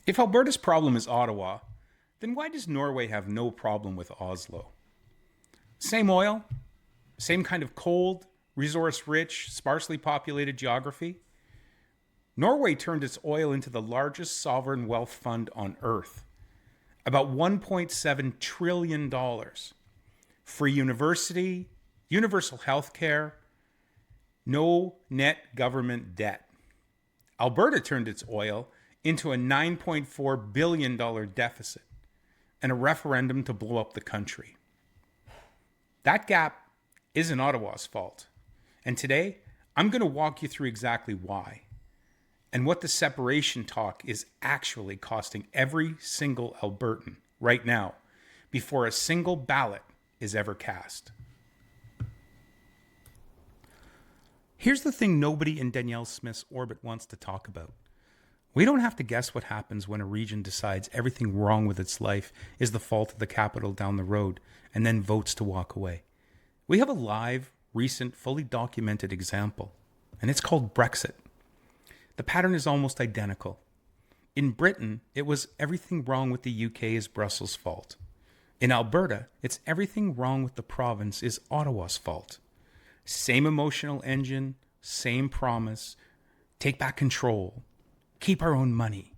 If Alberta's problem is Ottawa, then why does Norway have no problem with Oslo? Same oil, same kind of cold, resource rich, sparsely populated geography. Norway turned its oil into the largest sovereign wealth fund on earth, about $1.7 trillion. Free university, universal health care, no net government debt. Alberta turned its oil into a $9.4 billion deficit and a referendum to blow up the country. That gap isn't Ottawa's fault. And today, I'm going to walk you through exactly why and what the separation talk is actually costing every single Albertan right now before a single ballot is ever cast. Here's the thing nobody in Danielle Smith's orbit wants to talk about. We don't have to guess what happens when a region decides everything wrong with its life is the fault of the capital down the road and then votes to walk away. We have a live, recent, fully documented example, and it's called Brexit. The pattern is almost identical. In Britain, it was everything wrong with the UK is Brussels' fault. In Alberta, it's everything wrong with the province is Ottawa's fault. Same emotional engine, same promise, take back control, keep our own money,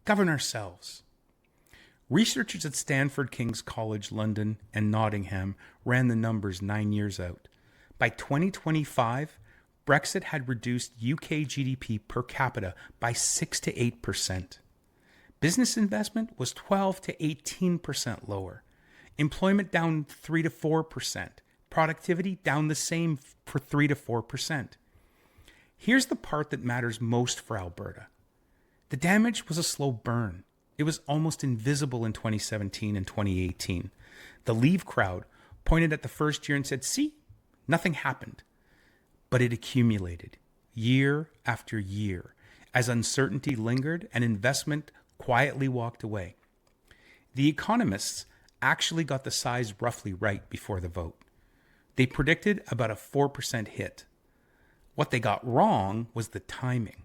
govern ourselves. Researchers at Stanford King's College London and Nottingham ran the numbers 9 years out. By 2025, Brexit had reduced UK GDP per capita by 6 to 8%. Business investment was 12 to 18% lower. Employment down 3 to 4%. Productivity down the same for 3 to 4%. Here's the part that matters most for Alberta. The damage was a slow burn. It was almost invisible in 2017 and 2018. The Leave crowd pointed at the first year and said, see, nothing happened. But it accumulated year after year as uncertainty lingered and investment quietly walked away. The economists actually got the size roughly right before the vote. They predicted about a 4% hit. What they got wrong was the timing.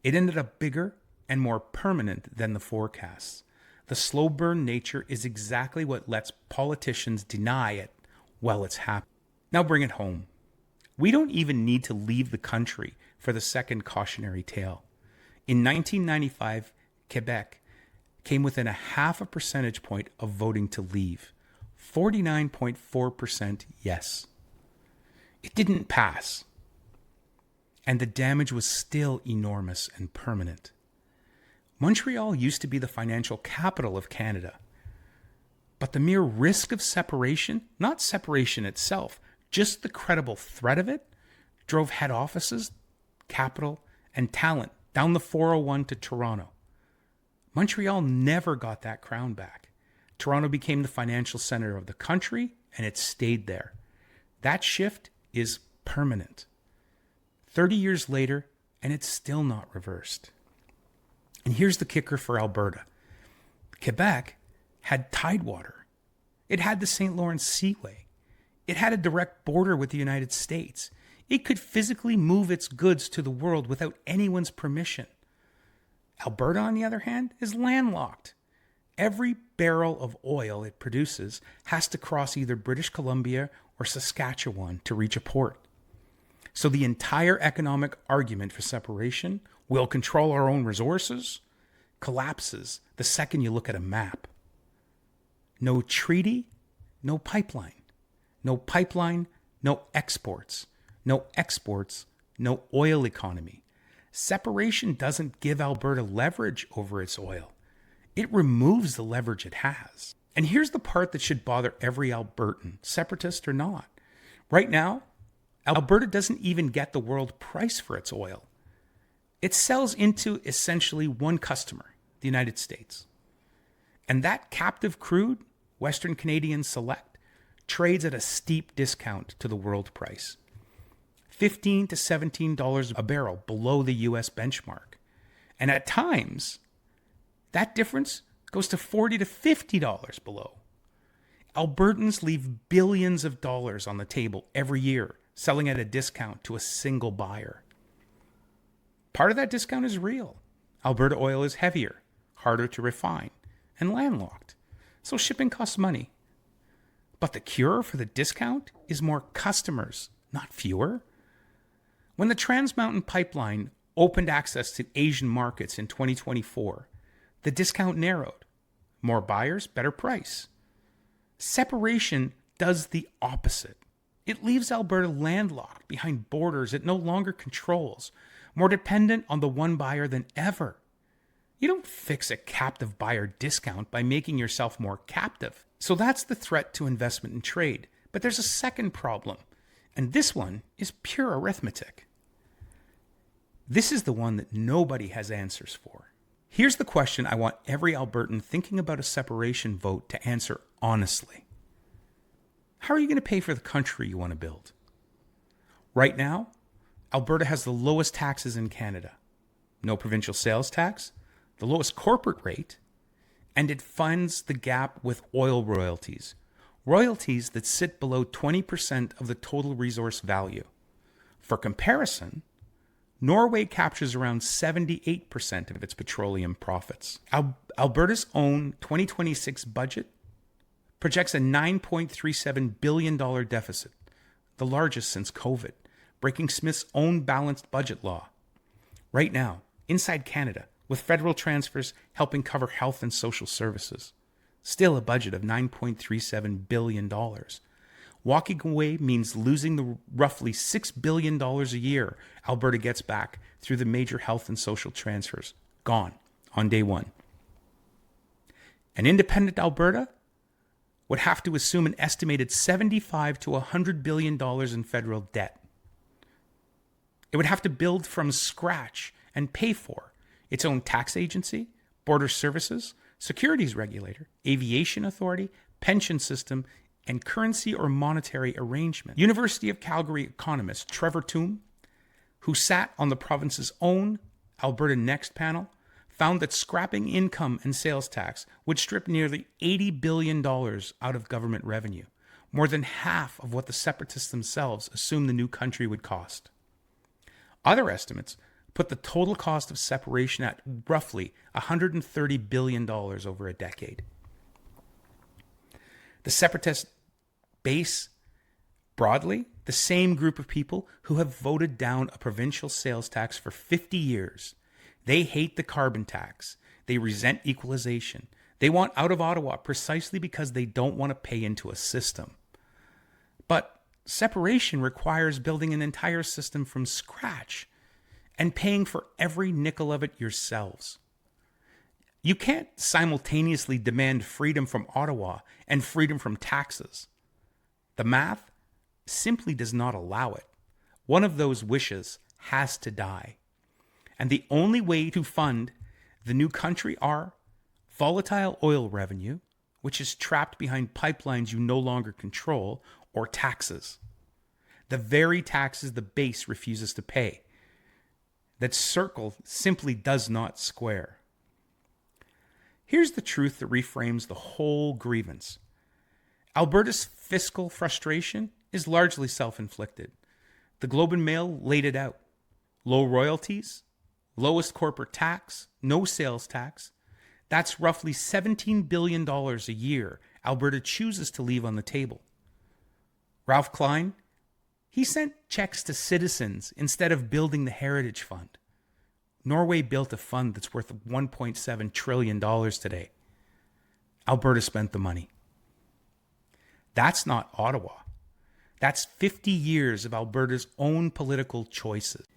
It ended up bigger and more permanent than the forecasts. The slow burn nature is exactly what lets politicians deny it while it's happening. Now bring it home. We don't even need to leave the country for the second cautionary tale. In 1995, Quebec came within a half a percentage point of voting to leave. 49.4% yes. It didn't pass. And the damage was still enormous and permanent. Montreal used to be the financial capital of Canada. But the mere risk of separation, not separation itself, just the credible threat of it, drove head offices, capital, and talent down the 401 to Toronto. Montreal never got that crown back. Toronto became the financial center of the country, and it stayed there. That shift is permanent. 30 years later, and it's still not reversed. And here's the kicker for Alberta. Quebec had tidewater. It had the St. Lawrence Seaway. It had a direct border with the United States. It could physically move its goods to the world without anyone's permission. Alberta, on the other hand, is landlocked. Every barrel of oil it produces has to cross either British Columbia or Saskatchewan to reach a port. So the entire economic argument for separation, we'll control our own resources, collapses the second you look at a map. No treaty, no pipeline. No pipeline, no exports. No exports, no oil economy. Separation doesn't give Alberta leverage over its oil. It removes the leverage it has. And here's the part that should bother every Albertan, separatist or not. Right now, Alberta doesn't even get the world price for its oil. It sells into essentially one customer, the United States. And that captive crude, Western Canadian Select, trades at a steep discount to the world price. $15 to $17 a barrel below the US benchmark. And at times, that difference goes to $40 to $50 below. Albertans leave billions of dollars on the table every year, selling at a discount to a single buyer. Part of that discount is real. Alberta oil is heavier, harder to refine, and landlocked. So shipping costs money. But the cure for the discount is more customers, not fewer. When the Trans Mountain Pipeline opened access to Asian markets in 2024, the discount narrowed. More buyers, better price. Separation does the opposite. It leaves Alberta landlocked behind borders it no longer controls, more dependent on the one buyer than ever. You don't fix a captive buyer discount by making yourself more captive. So that's the threat to investment and trade. But there's a second problem, and this one is pure arithmetic. This is the one that nobody has answers for. Here's the question I want every Albertan thinking about a separation vote to answer honestly. How are you going to pay for the country you want to build? Right now, Alberta has the lowest taxes in Canada. No provincial sales tax, the lowest corporate rate, and it funds the gap with oil royalties. Royalties that sit below 20% of the total resource value. For comparison, Norway captures around 78% of its petroleum profits. Alberta's own 2026 budget projects a $9.37 billion deficit, the largest since COVID, breaking Smith's own balanced budget law. Right now, inside Canada, with federal transfers helping cover health and social services, still a budget of $9.37 billion. Walking away means losing the roughly $6 billion a year Alberta gets back through the major health and social transfers. Gone on day one. An independent Alberta would have to assume an estimated $75 to $100 billion in federal debt. It would have to build from scratch and pay for its own tax agency, border services, securities regulator, aviation authority, pension system, and currency or monetary arrangement. University of Calgary economist Trevor Toome, who sat on the province's own Alberta Next panel, found that scrapping income and sales tax would strip nearly $80 billion out of government revenue, more than half of what the separatists themselves assumed the new country would cost. Other estimates put the total cost of separation at roughly $130 billion over a decade. The separatist base, broadly, the same group of people who have voted down a provincial sales tax for 50 years. They hate the carbon tax. They resent equalization. They want out of Ottawa precisely because they don't want to pay into a system. But separation requires building an entire system from scratch and paying for every nickel of it yourselves. You can't simultaneously demand freedom from Ottawa and freedom from taxes. The math simply does not allow it. One of those wishes has to die. And the only way to fund the new country are volatile oil revenue, which is trapped behind pipelines you no longer control, or taxes. The very taxes the base refuses to pay. That circle simply does not square. Here's the truth that reframes the whole grievance. Alberta's fiscal frustration is largely self-inflicted. The Globe and Mail laid it out. Low royalties, lowest corporate tax, no sales tax. That's roughly $17 billion a year Alberta chooses to leave on the table. Ralph Klein, he sent checks to citizens instead of building the Heritage Fund. Norway built a fund that's worth $1.7 trillion today. Alberta spent the money. That's not Ottawa. That's 50 years of Alberta's own political choices.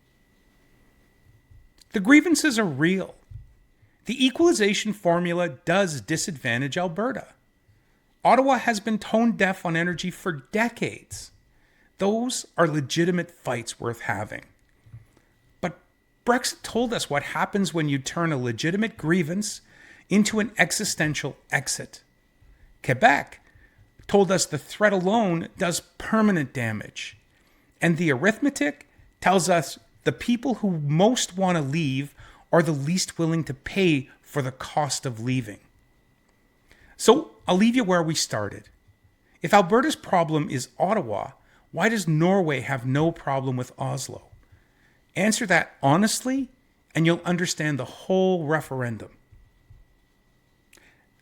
The grievances are real. The equalization formula does disadvantage Alberta. Ottawa has been tone deaf on energy for decades. Those are legitimate fights worth having. But Brexit told us what happens when you turn a legitimate grievance into an existential exit. Quebec told us the threat alone does permanent damage. And the arithmetic tells us the people who most want to leave are the least willing to pay for the cost of leaving. So I'll leave you where we started. If Alberta's problem is Ottawa, why does Norway have no problem with Oslo? Answer that honestly, and you'll understand the whole referendum.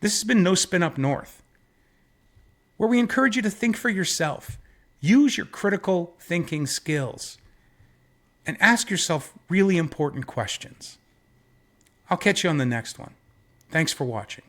This has been No Spin Up North, where we encourage you to think for yourself, use your critical thinking skills, and ask yourself really important questions. I'll catch you on the next one. Thanks for watching.